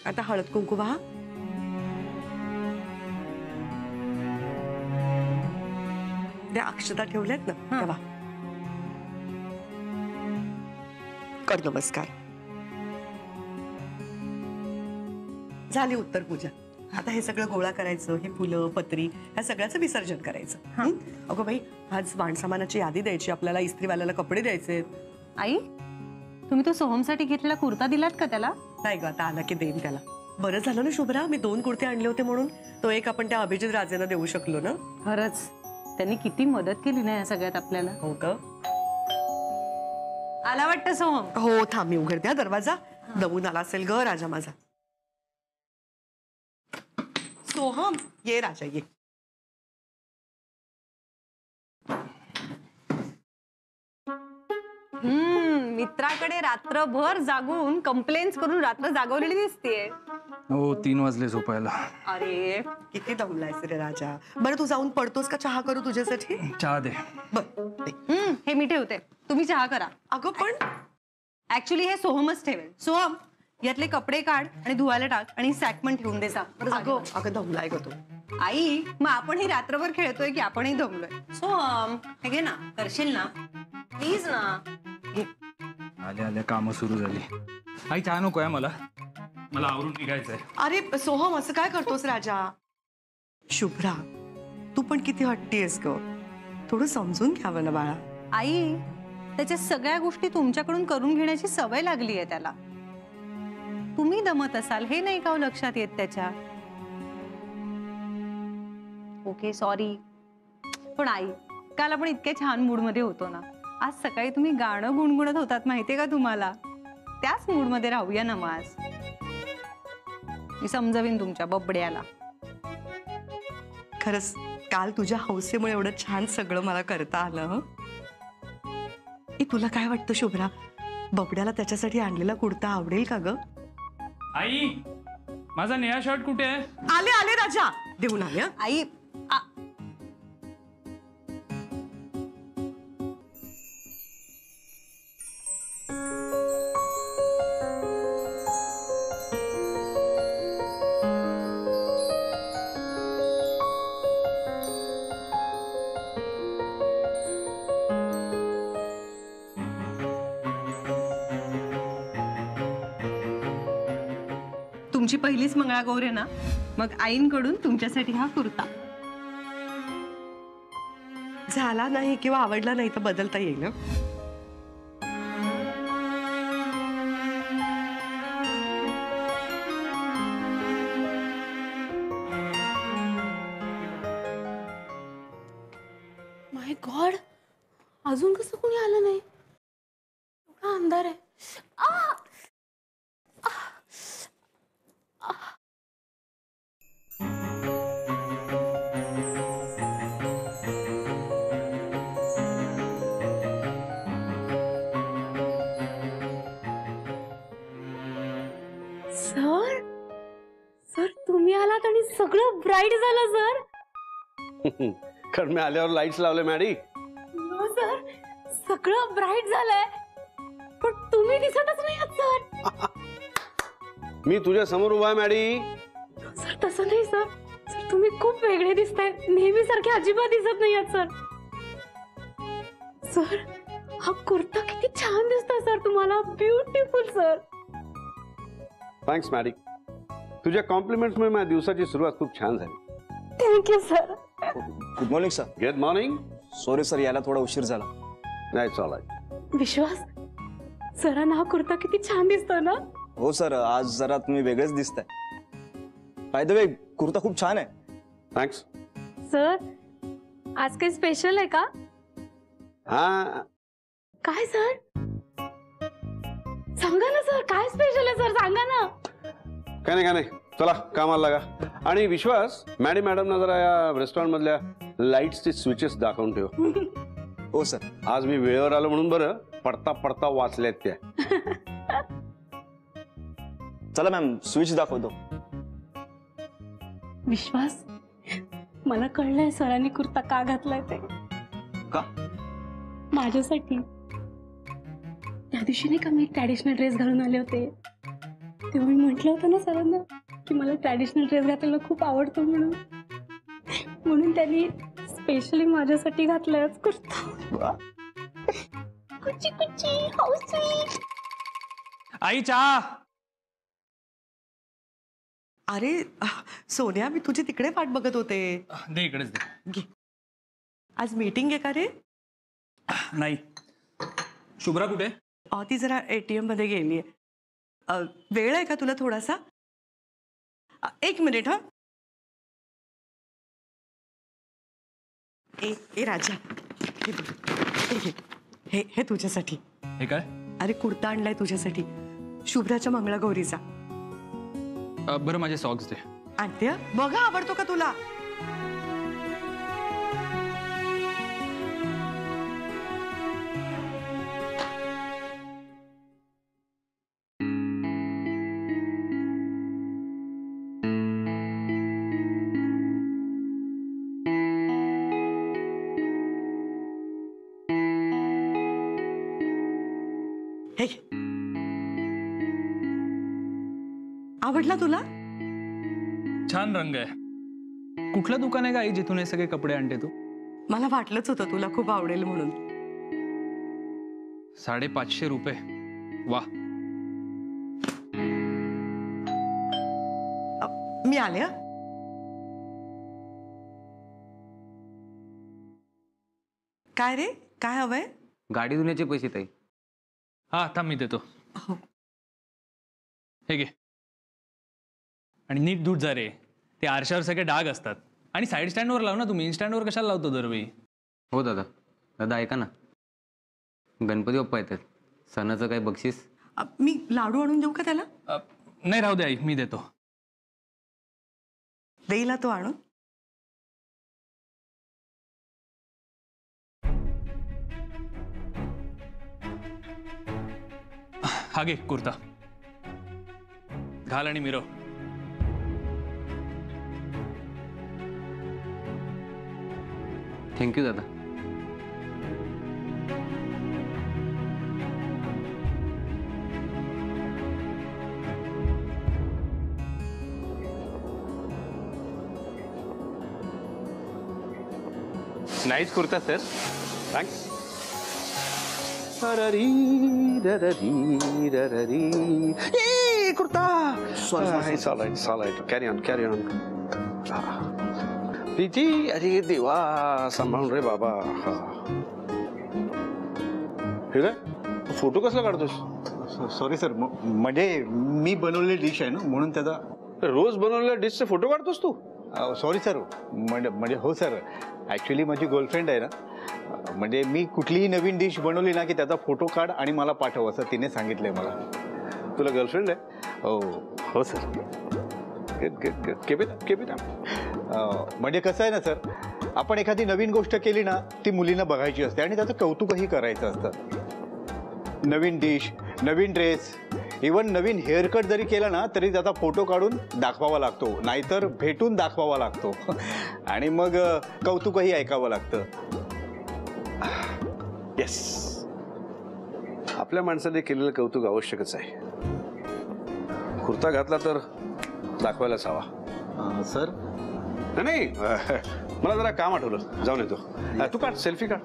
आता हळद कुंकू वाहा. त्या अक्षता ठेवल्यात ना तेव्हा कर नमस्कार. झाली उत्तर पूजा. आता हे सगळं गोळा करायचं, हे फुलं पत्री ह्या सगळ्याचं विसर्जन करायचं. अगं बाई, आज माणसामानाची यादी द्यायची, आपल्याला इस्त्रीवाल्याला कपडे द्यायचे. आई, तुम्ही तो सोहमसाठी घेतलेला कुर्ता दिलात का त्याला? नाही ग, आता आला की देईन त्याला. बरं झालं ना शुभ्रा, मी 2 कुर्ते आणले होते म्हणून. तो एक आपण त्या अभिजित राजेंना देऊ शकलो ना. खरंच त्यांनी किती मदत केली ना या सगळ्यात आपल्याला. हो ग. आला वाटतं सोहम. हो, थांब मी उघडते हा दरवाजा. दमून आला असेल ग राजा माझा. सोहम, ये राजा ये. मित्राकडे रात्रभर जागून कंप्लेंट्स करून रात्र जागवलेली दिसतेय. हो, 3 वाजले झोपायला. अरे किती दमलायस रे राजा. बरं तू जाऊन पडतोस का? चहा करू तुझ्यासाठी? चहा दे. बर हे मी ठेवते, तुम्ही चहा करा. अगं पण ऍक्च्युली हे सोहमच ठेवेल. सोहम, यातले कपडे काढ आणि धुवायला टाक आणि सॅक पण ठेवून दे जा. अगं दमलाय ग तू. आई, मग आपणही रात्रभर खेळतोय की आपणही दमलोय? सोहम, हे घे ना, करशील ना प्लीज ना. आल्या आल्या कामं सुरू झाली. आई चहा नको आहे मला आवरून निघायचंय. अरे सोहम, असं काय करतोस राजा? शुभ्रा, तू पण किती हट्टी आहेस ग. थोडं समजून घ्यावं ना बाळा. आई, त्याच्या सगळ्या गोष्टी तुमच्याकडून करून घेण्याची सवय लागली आहे त्याला. तुम्ही दमत असाल हे नाही का लक्षात येत त्याच्या? Okay sorry. पण आई, काल आपण इतक्या छान मूड मध्ये होतो ना. आज सकाळी तुम्ही गाणं गुणगुणत होतात माहितीये का तुम्हाला? त्याच मूड मध्ये राहूया ना मग आज. मी समजवीन तुमच्या बबड्याला. खरंच काल तुझ्या हौसेमुळे एवढं छान सगळं मला करता आलं. तुला काय वाटतं शुभ्रा, बबड्याला त्याच्यासाठी आणलेला कुर्ता आवडेल का ग? आई, माझा नया शर्ट कुठे आहे? आले आले राजा, देऊन आले. आई तुमची पहिलीच मंगळागौर आहे ना, मग आईंकडून तुमच्यासाठी हा कुर्ता. झाला नाही किंवा आवडला नाही तर बदलता येईल. माय गॉड, अजून कसं कोणी आलं नाही? एवढा अंधार आहे. सर, सर तुम्ही आलात आणि सगळं ब्राईट झालं सर. कारण मी आल्यावर लाईट्स लावले मॅडी. नो सर, सगळं ब्राईट झालंय पण तुम्ही दिसतच नाही आहात सर. मी तुझ्या समोर उभा आहे मॅडी. सर तसं नाही सर. सर तुम्ही खूप वेगळे दिसताय, नेहमी सारखे अजिबात दिसत नाही आहात सर. सर हा कुर्ता किती छान दिसतोय सर तुम्हाला. Beautiful sir. Thanks Maddy. तुझ्या कॉम्प्लिमेंट्समुळे माझ्या दिवसाची सुरुवात खूप छान झाली. Thank you sir. Good morning sir. Good morning. Sorry sir, यायला थोडा उशीर झाला. नाही चालाय. विश्वास, सरांना हा कुर्ता किती छान दिसतोय ना. हो सर, आज जरा तुम्ही वेगळेच दिसताय. बाय द वे, कुर्ता खूप छान आहे. थँक्स. सर आज काही स्पेशल आहे का? हा. काय सर? सांगा ना सर, काय स्पेशल आहे सर, सांगा ना. काय नाही चला कामाला लागा. आणि विश्वास, मॅडमना जरा या रेस्टॉरंट मधल्या लाईट्सचे स्विचेस दाखवून ठेव. हो सर. आज मी वेळेवर आलो म्हणून बरं पडता पडता वाचल्यात त्या. चला मॅम, स्विच दाखवतो. विश्वास, मला कळलंय सरांनी कुर्ता का घातलाय ते. का? माझ्यासाठी. त्या दिवशी नाही का मी ट्रॅडिशनल ड्रेस घालून आले होते, तेव्हा मी म्हटलं होतं ना सरांना की मला ट्रॅडिशनल ड्रेस घालायला खूप आवडतो म्हणून त्यांनी स्पेशली माझ्यासाठी घातलायच कुर्ता. कुची कुची हाऊ स्वीट. आई चहा. अरे सोन्या, मी तुझी तिकडे वाट बघत होते. दे इकडेच दे. घे. आज मीटिंग आहे का रे? नाही. शुभ्रा कुठे? ती जरा ATM मध्ये गेलीये. वेळ आहे का तुला थोडासा? 1 मिनिट. हा ए राजा, हे बघ. हे तुझ्यासाठी. हे काय? अरे कुर्ता आणलाय तुझ्यासाठी, शुभ्राच्या मंगळागौरीचा. बरं माझे सॉक्स दे. आणते हं. बघा आवडतो का तुला? हे घे. आवडला तुला? छान रंग आहे. कुठलं दुकान आहे का आई जिथून हे सगळे कपडे आणते तू? मला वाटलंच होतं तुला खूप आवडेल म्हणून. 550 रुपये. वा. मी आले हं. काय रे, काय हवंय? गाडी धुण्याचे पैसे ताई. हा थांब मी देतो. हो. हे घे. आणि नीट धूट जा रे. ते आरशावर सगळे डाग असतात. आणि साईड स्टँडवर लाव ना तुम्ही. इनस्टँडवर कशाला लावतो दरवेळी? हो दादा. दादा ऐका ना, गणपती बाप्पा येतात, सणाचं काही बक्षीस? मी लाडू आणून देऊ का त्याला? नाही राहू दे आई, मी देतो. देईला तो आणून. हा घे कुर्ता. घाल आणि मिरव. थँक्यू दादा. Nice kurta sir. Thanks. Kurta. Carry on carry on. Preeti, अरे देवा, सांभाळून रे बाबा. हे काय फोटो कसला काढतोस? सॉरी सर, म्हणजे मी बनवलेली डिश आहे ना, म्हणून त्याचा. रोज बनवलेल्या डिशचे फोटो काढतोस तू? सॉरी सर, म्हणजे हो सर, ॲक्च्युली माझी गर्लफ्रेंड आहे ना, म्हणजे मी कुठलीही नवीन डिश बनवली ना की त्याचा फोटो काढ आणि मला पाठव असं तिने सांगितलंय मला. तुला गर्लफ्रेंड आहे? हो हो सर. म्हणजे कसं आहे ना सर, आपण एखादी नवीन गोष्ट केली ना ती मुलींना बघायची असते आणि त्याचं कौतुकही करायचं असतं. नवीन डिश, नवीन ड्रेस, इवन नवीन हेअरकट जरी केला ना तरी त्याचा फोटो काढून दाखवावा लागतो, नाहीतर भेटून दाखवावा लागतो आणि मग कौतुकही ऐकावं लागतं. येस, आपल्या माणसाने केलेलं कौतुक आवश्यकच आहे. कुर्ता घातला तर दाखवायलाच हवा. सर नाही, मला जरा काम आठवलं, जाऊन येतो. तू काढ, सेल्फी काढ.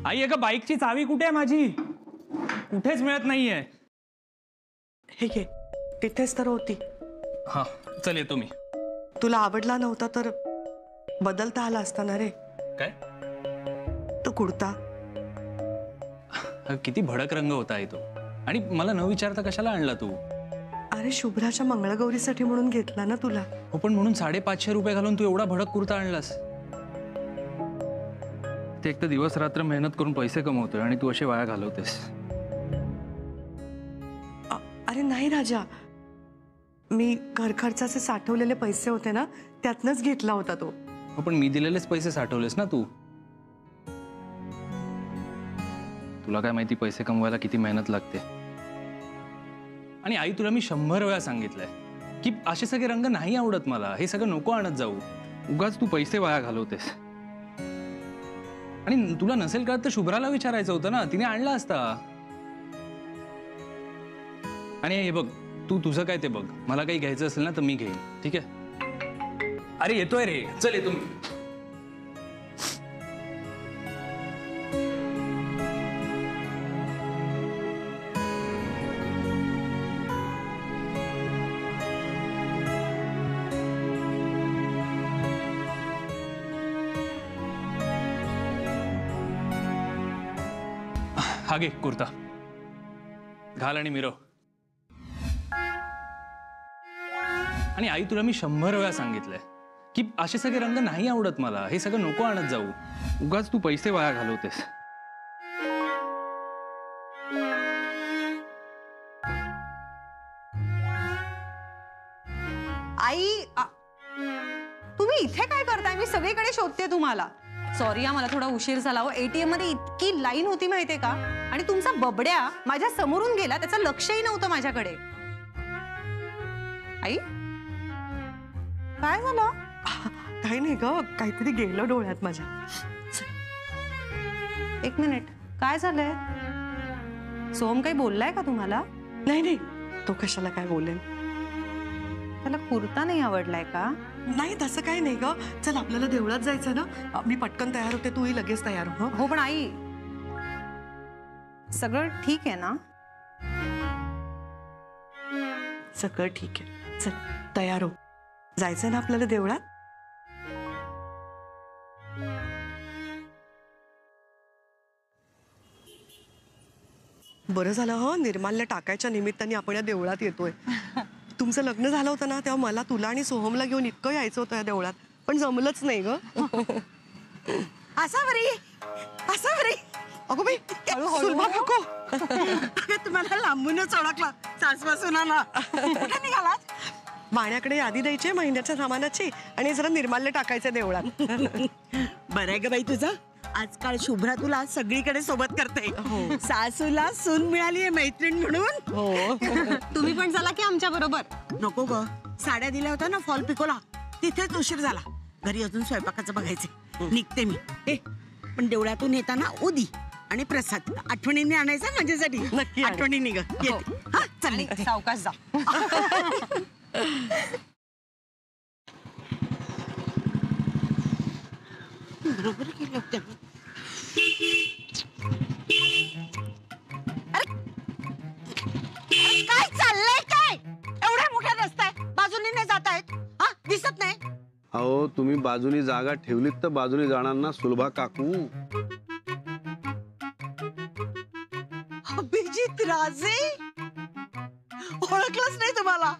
आई एका बाईकची चावी कुठे आहे माझी? कुठेच मिळत नाहीये. हे घे, तिथेच तर होती. हा चल येतो मी. तुला आवडला नव्हता तर बदलता आला असता ना रे. काय? तो कुर्ता. किती भडक रंग होता आहे तो. आणि मला न विचारता कशाला आणला तू? अरे शुभ्राच्या मंगळगौरीसाठी म्हणून घेतला ना तुला. हो पण म्हणून 550 रुपये घालून तू एवढा भडक कुर्ता आणलास? ते एक तर दिवस रात्र मेहनत करून पैसे कमवतोय आणि तू असे वाया घालवतेस. अरे नाही राजा, मी घर खर्चाचे साठवलेले पैसे होते ना त्यातनच घेतला होता तो. हो पण मी दिलेलेच पैसे साठवलेस ना तू. तुला काय माहिती पैसे कमवायला किती मेहनत लागते. आणि आई तुला मी 100 वेळा सांगितलंय की असे सगळे रंग नाही आवडत मला, हे सगळं नको आणत जाऊ, उगाच तू पैसे वाया घालवतेस. आणि तुला नसेल कळत तर शुभ्राला विचारायचं होतं ना, तिने आणला असता. आणि हे बघ, तू तुझं काय ते बघ, मला काही घ्यायचं असेल ना तर मी घेईन, ठीक आहे? अरे येतोय रे, चल येतो मी. हा घे कुर्ता, घाल आणि मिरव. आणि आई तुला मी 100 वेळा सांगितलंय की असे सगळे रंग नाही आवडत मला, हे सगळं नको आणत जाऊ, उगाच तू पैसे वाया घालवतेस. आई तुम्ही इथे काय करताय? मी सगळीकडे शोधते तुम्हाला. सॉरी हा, मला थोडा उशीर झाला हो. ATM मध्ये इतकी लाईन होती माहितीये का, आणि तुमचा बबड्या माझ्या समोरून गेला, त्याचं लक्षही नव्हतं माझ्याकडे. आई काय झालं? काही नाही ग, काहीतरी गेलं डोळ्यात माझ्या. एक मिनिट, काय झालंय? सोहम काही बोललाय का तुम्हाला? नाही नाही, तो कशाला काय बोलेल. त्याला कुर्ता नाही आवडलाय का? नाही तसं काही नाही ग. चल आपल्याला देवळात जायचं ना, मी पटकन तयार होते, तूही लगेच तयार हो. हो पण आई सगळं ठीक आहे ना? सगळं ठीक आहे, चल तयार हो, जायचं ना आपल्याला देवळात. बरं झालं हो, निर्माल्य टाकायच्या निमित्ताने आपण या देवळात येतोय. तुमचं लग्न झालं होतं ना, तेव्हा मला तुला आणि सोहमला घेऊन इतकं यायचं होतं या देवळात, पण जमलंच नाही ग. असा बरी अगो बाई, सुलभा काकू. तुम्हाला लांबूनच ओळखला, सासवासून ना. कुठे निघालात? माण्याकडे यादी द्यायची महिन्याच्या सामानाची, आणि जरा निर्माल्य टाकायचं देवळात. बरं आहे ग बाई तुझं. आजकाल शुभ्रा तुला सगळीकडे सोबत करते. सासूला सून मिळाली आहे मैत्रीण म्हणून. हो. तुम्ही पण चला की आमच्या बरोबर. नको ग, साड्या दिल्या होत्या ना फॉल पिकोला, तिथेच उशीर झाला. घरी अजून स्वयंपाकाचं बघायचे. निघते मी. पण देवळातून येताना उदी आणि प्रसाद आठवणीने आणायचा माझ्यासाठी. नक्की आण. आठवणीने ग. येते. हा चल निघते. सावकाश जा. बरोबर केलं होतं. काय चाललंय काय? एवढ्या मोठ्या रस्त्यात बाजूने नाही जात आहेत? हा दिसत नाही? अहो तुम्ही बाजूनी जागा ठेवलीत तर बाजूनी जाणार ना सुलभा काकू. अभिजित राजे, ओळखलंच नाही तुम्हाला.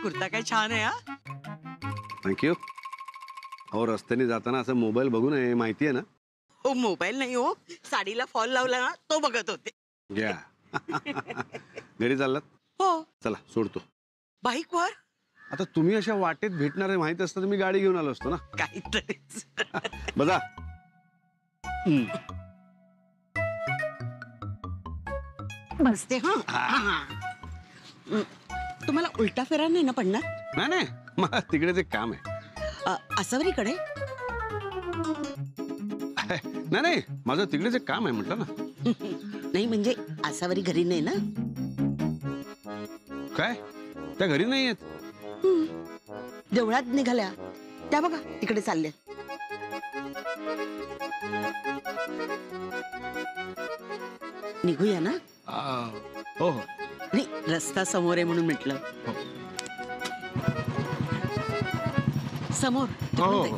कुर्ता काय छान आहे. हा थँक्यू. अहो रस्त्याने जाताना असं मोबाईल बघू नये, माहिती आहे ना. हो मोबाईल नाही हो, साडीला फॉल लावला ना तो बघत होते. घ्या. घरी चाललात? हो. चला सोडतो. बाईक वर? आता तुम्ही अशा वाटेत भेटणार आहे माहित असतं तर मी गाडी घेऊन आलो असतो ना. काहीतरीच. बघा. बसते. हा तुम्हाला उलटा फेरा नाही ना पडणार? नाही नाही, मला तिकडेच एक काम आहे. आसावरीकडे? नाही नाही, माझं तिकडेच एक काम आहे म्हटलं ना. नाही म्हणजे आसावरी घरी नाही ना? काय त्या घरी नाही आहेत? देवळात निघाल्या त्या बघा तिकडे चालल्या. निघूया ना? हो हो. नाही रस्ता समोर आहे म्हणून म्हटलं. समोर. हो, हो, हो.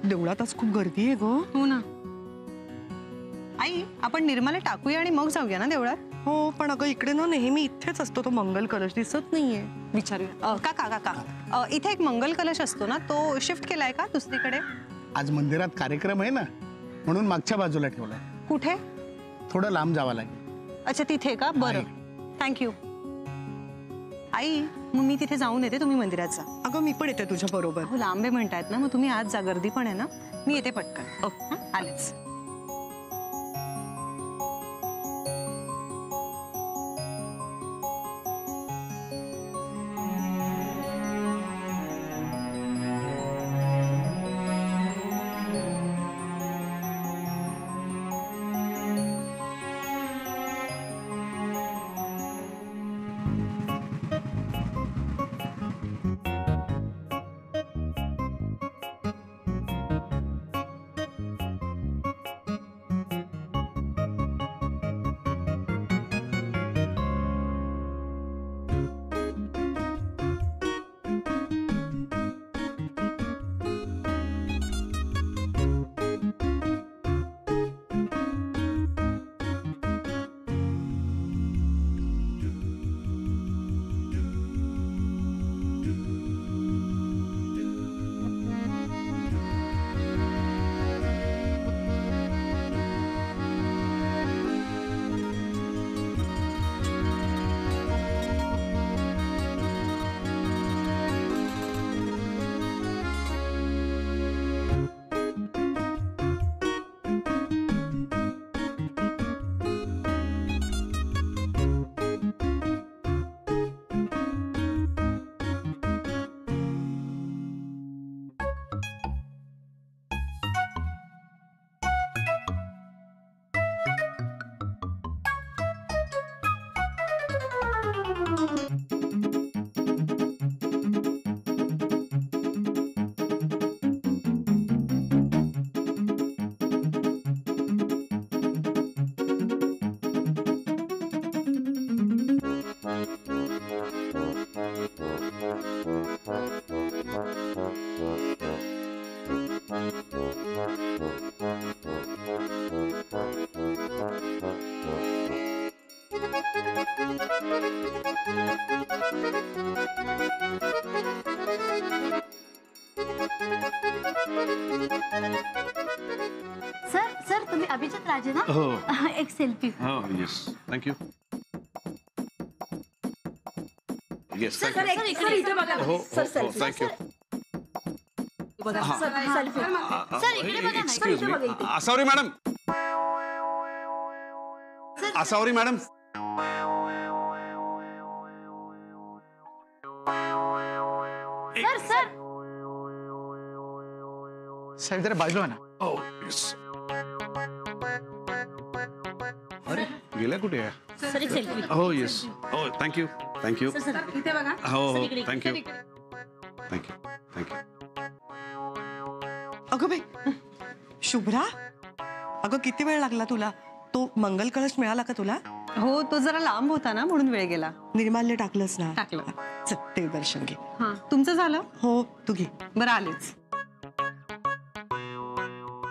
देवळात आज खूप गर्दी आहे ग. हो ना. आई आपण निर्माल्य टाकूया आणि मग जाऊया ना देवळात. हो पण अगं इकडे ना नेहमी इथेच असतो तो मंगल कलश, दिसत नाहीये. विचारूया. काका काका इथे एक मंगल कलश असतो ना, तो शिफ्ट केलाय का दुसरीकडे? आज मंदिरात कार्यक्रम आहे ना, म्हणून मागच्या बाजूला ठेवलाय. कुठे? थोडं लांब जावं लागेल. अच्छा तिथे का? बरं थँक्यू. आई मग मी तिथे जाऊन येते, तुम्ही मंदिरात जा. अगं मी पण येते तुझ्या बरोबर. हो लांबे म्हणतायत ना, मग तुम्ही आज जा, गर्दी पण आहे ना. मी येते पटकन. आलेच. सर सर तुम्ही अभिजित राजे ना हो एक सेल्फी हो येस थँक्यू येस सर इथे बघा हो थँक्यू सर इकडे बघा ना excuse me Asavari madam Asavari madam sir sir साहेब जरा बाजूला ना. ओ येस अरे गेल्या कुठे आहे सर एक सेल्फी हो येस हो थँक्यू थँक्यू सर इथे बघा हो सर, हो इकडे, थँक्यू इकडे. थँक्यू थँक्यू अगं बाई शुभ्रा, अगं किती वेळ लागला तुला? तो मंगल कळश मिळाला का तुला? हो तो जरा लांब होता ना म्हणून वेळ गेला. निर्माल्य टाकलंस ना? टाकलं. चल देव दर्शन घे. हा तुमचं झालं? हो तू घे. बरं आलेच.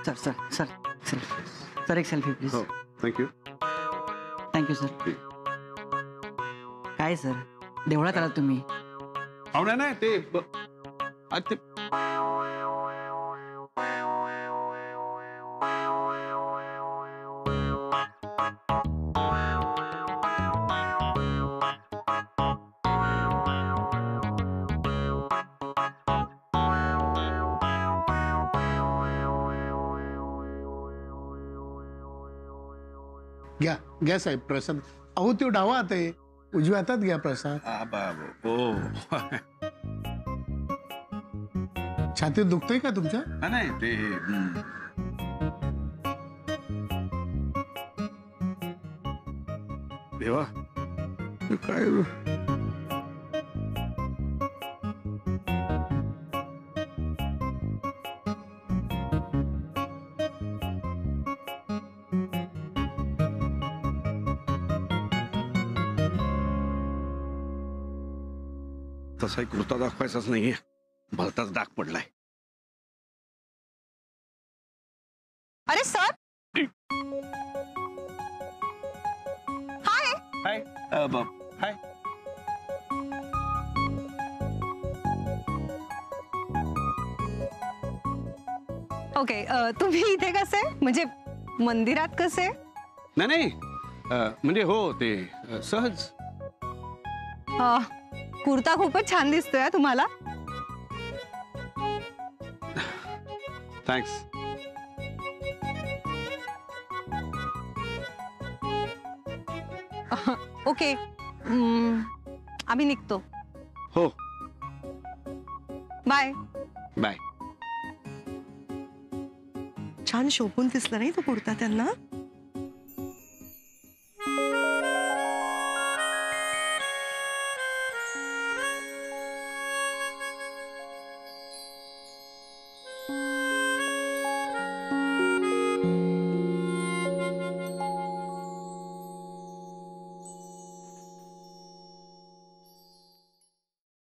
Sir sir sir sir sir एक सेल्फी प्लीज. हो थँक्यू थँक्यू सर. काय सर देवळात आलात तुम्ही? पाहुण्या नाही ते ते घ्या घ्या साहेब प्रसाद. अहो तो डावा हात आहे, उजव्या हातात घ्या प्रसाद. हो छातीत दुखतंय का तुमच्या? नाही ते देवा काय तसाही कुर्ता दाखवायचाच नाहीये, भलताच डाग पडलाय. अरे सर हाय हाय हाय ओके तुम्ही इथे कसे म्हणजे मंदिरात कसे? नाही नाही म्हणजे हो ते सहज. कुर्ता खूपच छान दिसतोय हा तुम्हाला. थँक्स. ओके आम्ही निघतो. हो बाय बाय. छान शोभून दिसला नाही तो कुर्ता त्यांना.